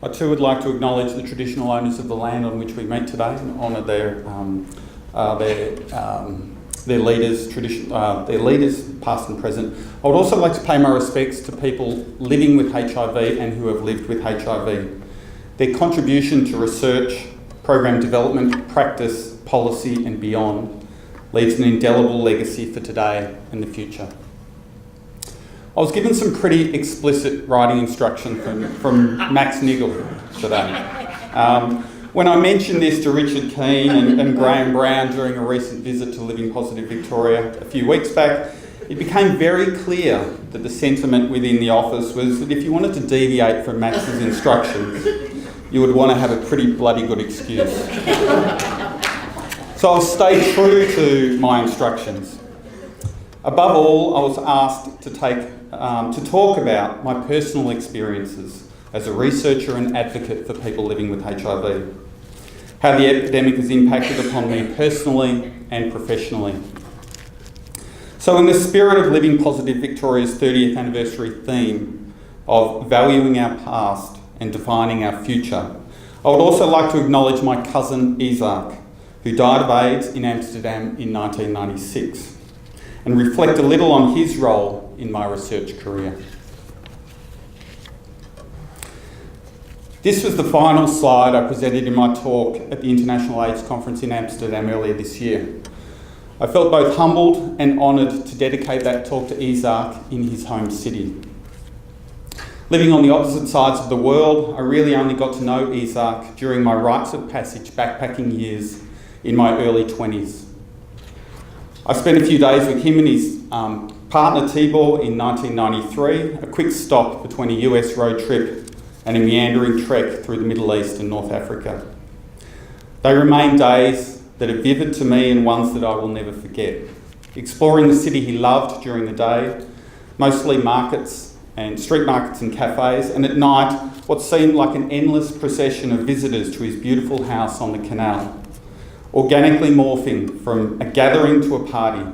I too would like to acknowledge the traditional owners of the land on which we meet today and honour their leaders, past and present. I would also like to pay my respects to people living with HIV and who have lived with HIV. Their contribution to research, program development, practice, policy and beyond leaves an indelible legacy for today and the future. I was given some pretty explicit writing instruction from Max Niggle today. When I mentioned this to Richard Keane and Graham Brown during a recent visit to Living Positive Victoria a few weeks back, it became very clear that the sentiment within the office was that if you wanted to deviate from Max's instructions, you would want to have a pretty bloody good excuse. So I'll stay true to my instructions. Above all, I was asked to talk about my personal experiences as a researcher and advocate for people living with HIV, how the epidemic has impacted upon me personally and professionally. So in the spirit of Living Positive Victoria's 30th anniversary theme of valuing our past and defining our future, I would also like to acknowledge my cousin Isaac, who died of AIDS in Amsterdam in 1996, and reflect a little on his role in my research career. This was the final slide I presented in my talk at the International AIDS Conference in Amsterdam earlier this year. I felt both humbled and honoured to dedicate that talk to Isaac in his home city. Living on the opposite sides of the world, I really only got to know Isaac during my rites of passage backpacking years in my early 20s. I spent a few days with him and his partner Tibor in 1993, a quick stop between a US road trip and a meandering trek through the Middle East and North Africa. They remain days that are vivid to me and ones that I will never forget. Exploring the city he loved during the day, mostly markets and street markets and cafes, and at night what seemed like an endless procession of visitors to his beautiful house on the canal, organically morphing from a gathering to a party,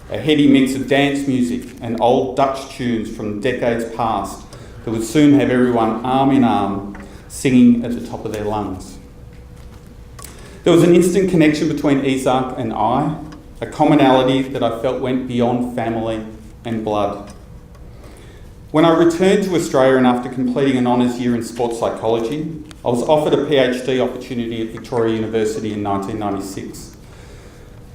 a heady mix of dance music and old Dutch tunes from decades past that would soon have everyone arm in arm singing at the top of their lungs. There was an instant connection between Isaac and I, a commonality that I felt went beyond family and blood. When I returned to Australia and after completing an honours year in sports psychology, I was offered a PhD opportunity at Victoria University in 1996.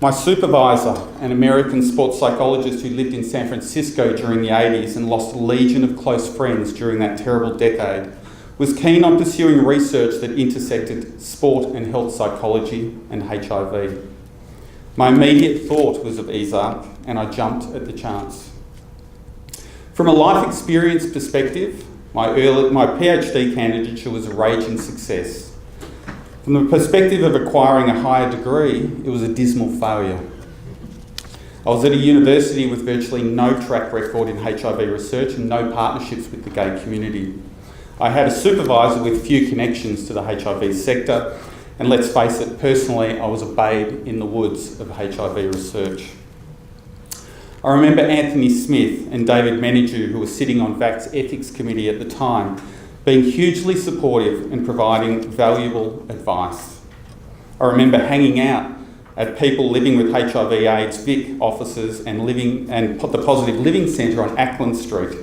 My supervisor, an American sports psychologist who lived in San Francisco during the 80s and lost a legion of close friends during that terrible decade, was keen on pursuing research that intersected sport and health psychology and HIV. My immediate thought was of Isaac, and I jumped at the chance. From a life experience perspective, my PhD candidature was a raging success. From the perspective of acquiring a higher degree, it was a dismal failure. I was at a university with virtually no track record in HIV research and no partnerships with the gay community. I had a supervisor with few connections to the HIV sector, and let's face it, personally, I was a babe in the woods of HIV research. I remember Anthony Smith and David Menadue, who were sitting on VAC's ethics committee at the time, being hugely supportive and providing valuable advice. I remember hanging out at people living with HIV/AIDS Vic offices and the Positive Living Centre on Ackland Street,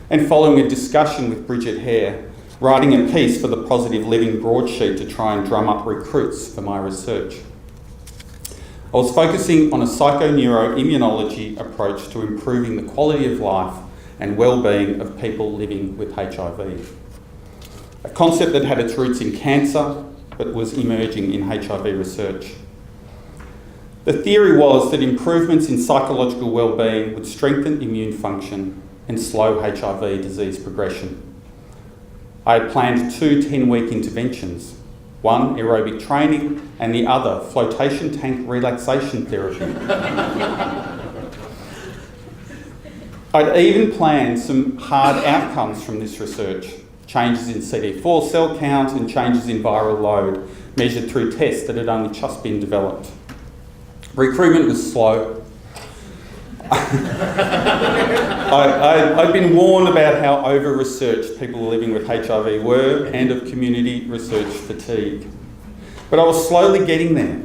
and following a discussion with Bridget Hare, writing a piece for the Positive Living broadsheet to try and drum up recruits for my research. I was focusing on a psychoneuroimmunology approach to improving the quality of life and well-being of people living with HIV. A concept that had its roots in cancer, but was emerging in HIV research. The theory was that improvements in psychological well-being would strengthen immune function and slow HIV disease progression. I had planned 2 10-week interventions, one aerobic training and the other flotation tank relaxation therapy. I'd even planned some hard outcomes from this research, changes in CD4 cell count and changes in viral load, measured through tests that had only just been developed. Recruitment was slow. I'd been warned about how over-researched people living with HIV were and of community research fatigue. But I was slowly getting there.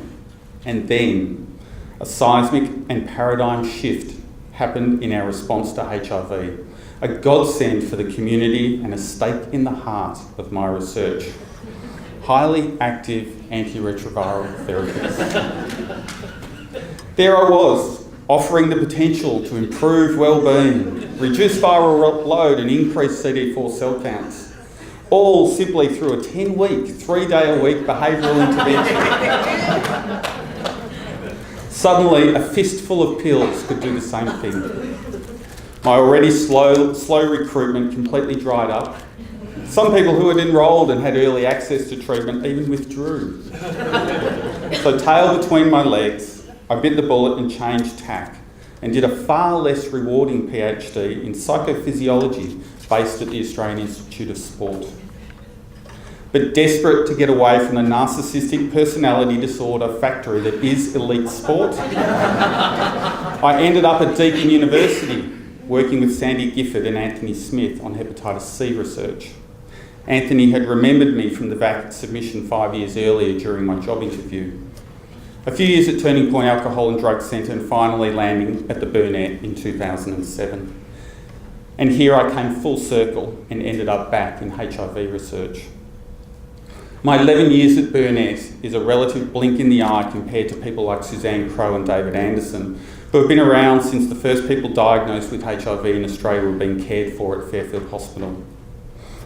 And then a seismic and paradigm shift happened in our response to HIV, a godsend for the community and a stake in the heart of my research. Highly active antiretroviral therapies. There I was, offering the potential to improve well-being, reduce viral load and increase CD4 cell counts, all simply through a 10-week, 3-day-a-week behavioural intervention. Suddenly, a fistful of pills could do the same thing. My already slow recruitment completely dried up. Some people who had enrolled and had early access to treatment even withdrew. So, tail between my legs, I bit the bullet and changed tack and did a far less rewarding PhD in psychophysiology based at the Australian Institute of Sport. But desperate to get away from the narcissistic personality disorder factory that is elite sport, I ended up at Deakin University working with Sandy Gifford and Anthony Smith on hepatitis C research. Anthony had remembered me from the VAC submission 5 years earlier during my job interview. A few years at Turning Point Alcohol and Drug Centre and finally landing at the Burnet in 2007. And here I came full circle and ended up back in HIV research. My 11 years at Burnet is a relative blink in the eye compared to people like Suzanne Crowe and David Anderson, who have been around since the first people diagnosed with HIV in Australia were being cared for at Fairfield Hospital.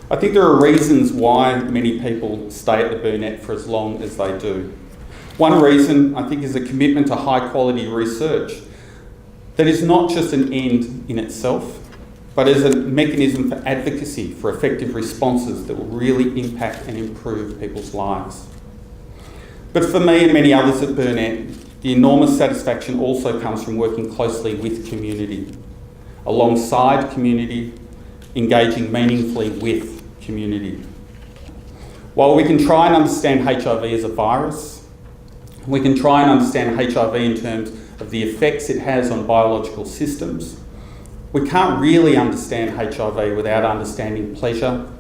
I think there are reasons why many people stay at the Burnet for as long as they do. One reason, I think, is a commitment to high quality research that is not just an end in itself, but as a mechanism for advocacy for effective responses that will really impact and improve people's lives. But for me and many others at Burnet, the enormous satisfaction also comes from working closely with community, alongside community, engaging meaningfully with community. While we can try and understand HIV as a virus, we can try and understand HIV in terms of the effects it has on biological systems, we can't really understand HIV without understanding pleasure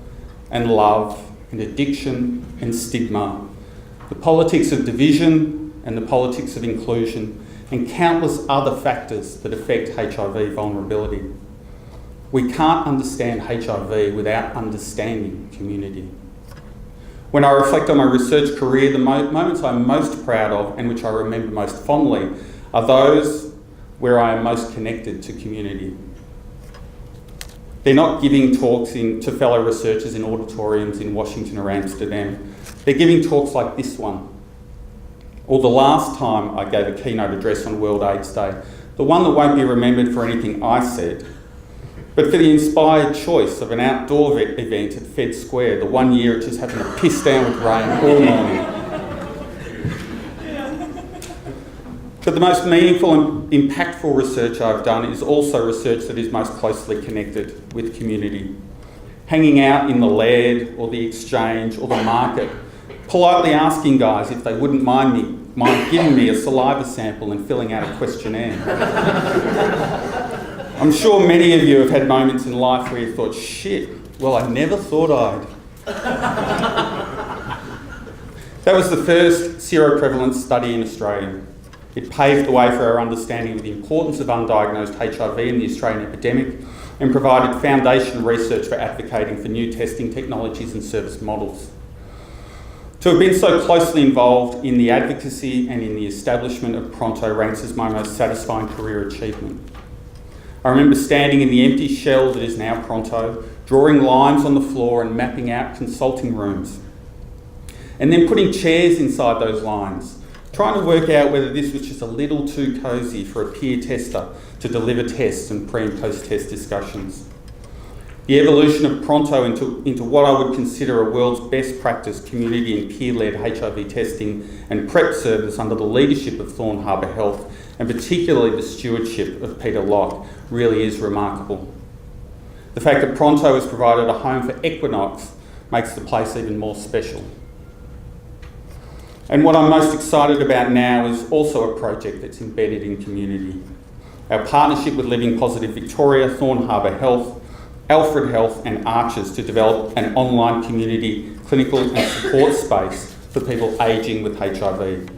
and love and addiction and stigma, the politics of division and the politics of inclusion, and countless other factors that affect HIV vulnerability. We can't understand HIV without understanding community. When I reflect on my research career, the moments I'm most proud of and which I remember most fondly are those where I am most connected to community. They're not giving talks to fellow researchers in auditoriums in Washington or Amsterdam. They're giving talks like this one. Or the last time I gave a keynote address on World AIDS Day, the one that won't be remembered for anything I said, but for the inspired choice of an outdoor event at Fed Square, the one year it just happened to piss down with rain all morning. But the most meaningful and impactful research I've done is also research that is most closely connected with community. Hanging out in the lead or the exchange or the market, politely asking guys if they wouldn't mind giving me a saliva sample and filling out a questionnaire. I'm sure many of you have had moments in life where you thought, shit, well, I never thought I'd. That was the first seroprevalence study in Australia. It paved the way for our understanding of the importance of undiagnosed HIV in the Australian epidemic and provided foundation research for advocating for new testing technologies and service models. To have been so closely involved in the advocacy and in the establishment of Pronto ranks as my most satisfying career achievement. I remember standing in the empty shell that is now Pronto, drawing lines on the floor and mapping out consulting rooms, and then putting chairs inside those lines, trying to work out whether this was just a little too cosy for a peer tester to deliver tests and pre- and post-test discussions. The evolution of Pronto into what I would consider a world's best practice community and peer-led HIV testing and PrEP service under the leadership of Thorn Harbour Health, and particularly the stewardship of Peter Locke, really is remarkable. The fact that Pronto has provided a home for Equinox makes the place even more special. And what I'm most excited about now is also a project that's embedded in community. Our partnership with Living Positive Victoria, Thorn Harbour Health, Alfred Health and Archers to develop an online community clinical and support space for people ageing with HIV.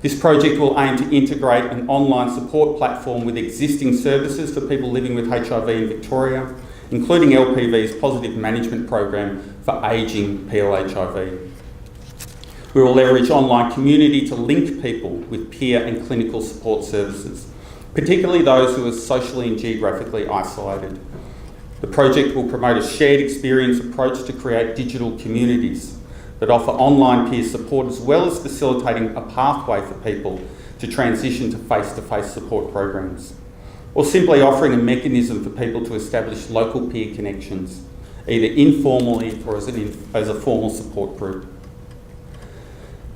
This project will aim to integrate an online support platform with existing services for people living with HIV in Victoria, including LPV's Positive Management Program for ageing PLHIV. We will leverage online community to link people with peer and clinical support services, particularly those who are socially and geographically isolated. The project will promote a shared experience approach to create digital communities that offer online peer support, as well as facilitating a pathway for people to transition to face-to-face support programs, or simply offering a mechanism for people to establish local peer connections, either informally or as a formal support group.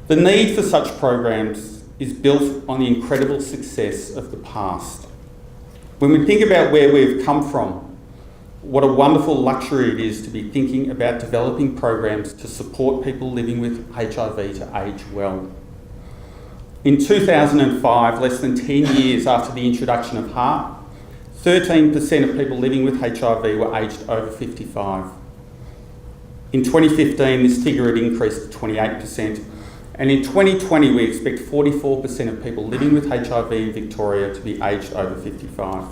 The need for such programs is built on the incredible success of the past. When we think about where we've come from, what a wonderful luxury it is to be thinking about developing programs to support people living with HIV to age well. In 2005, less than 10 years after the introduction of HART, 13% of people living with HIV were aged over 55. In 2015, this figure had increased to 28%, and in 2020, we expect 44% of people living with HIV in Victoria to be aged over 55.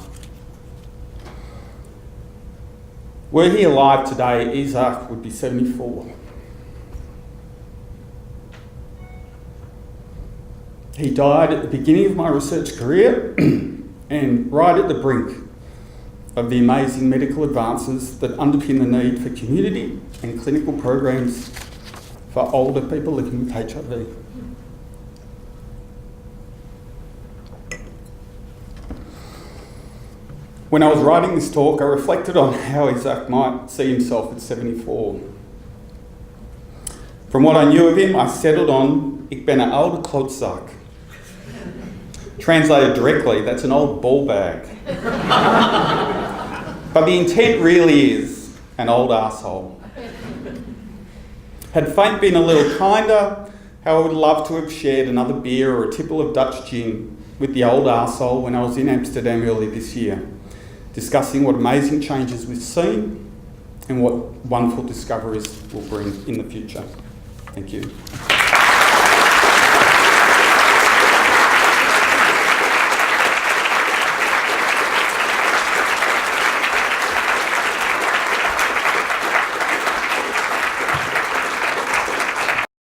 Were he alive today, Isaac would be 74. He died at the beginning of my research career and right at the brink of the amazing medical advances that underpin the need for community and clinical programs for older people living with HIV. When I was writing this talk, I reflected on how Isaac might see himself at 74. From what I knew of him, I settled on "Ik ben een oude klootzak." Translated directly, that's an old ball bag. But the intent really is an old arsehole. Had fate been a little kinder, how I would love to have shared another beer or a tipple of Dutch gin with the old arsehole when I was in Amsterdam earlier this year, discussing what amazing changes we've seen and what wonderful discoveries will bring in the future. Thank you.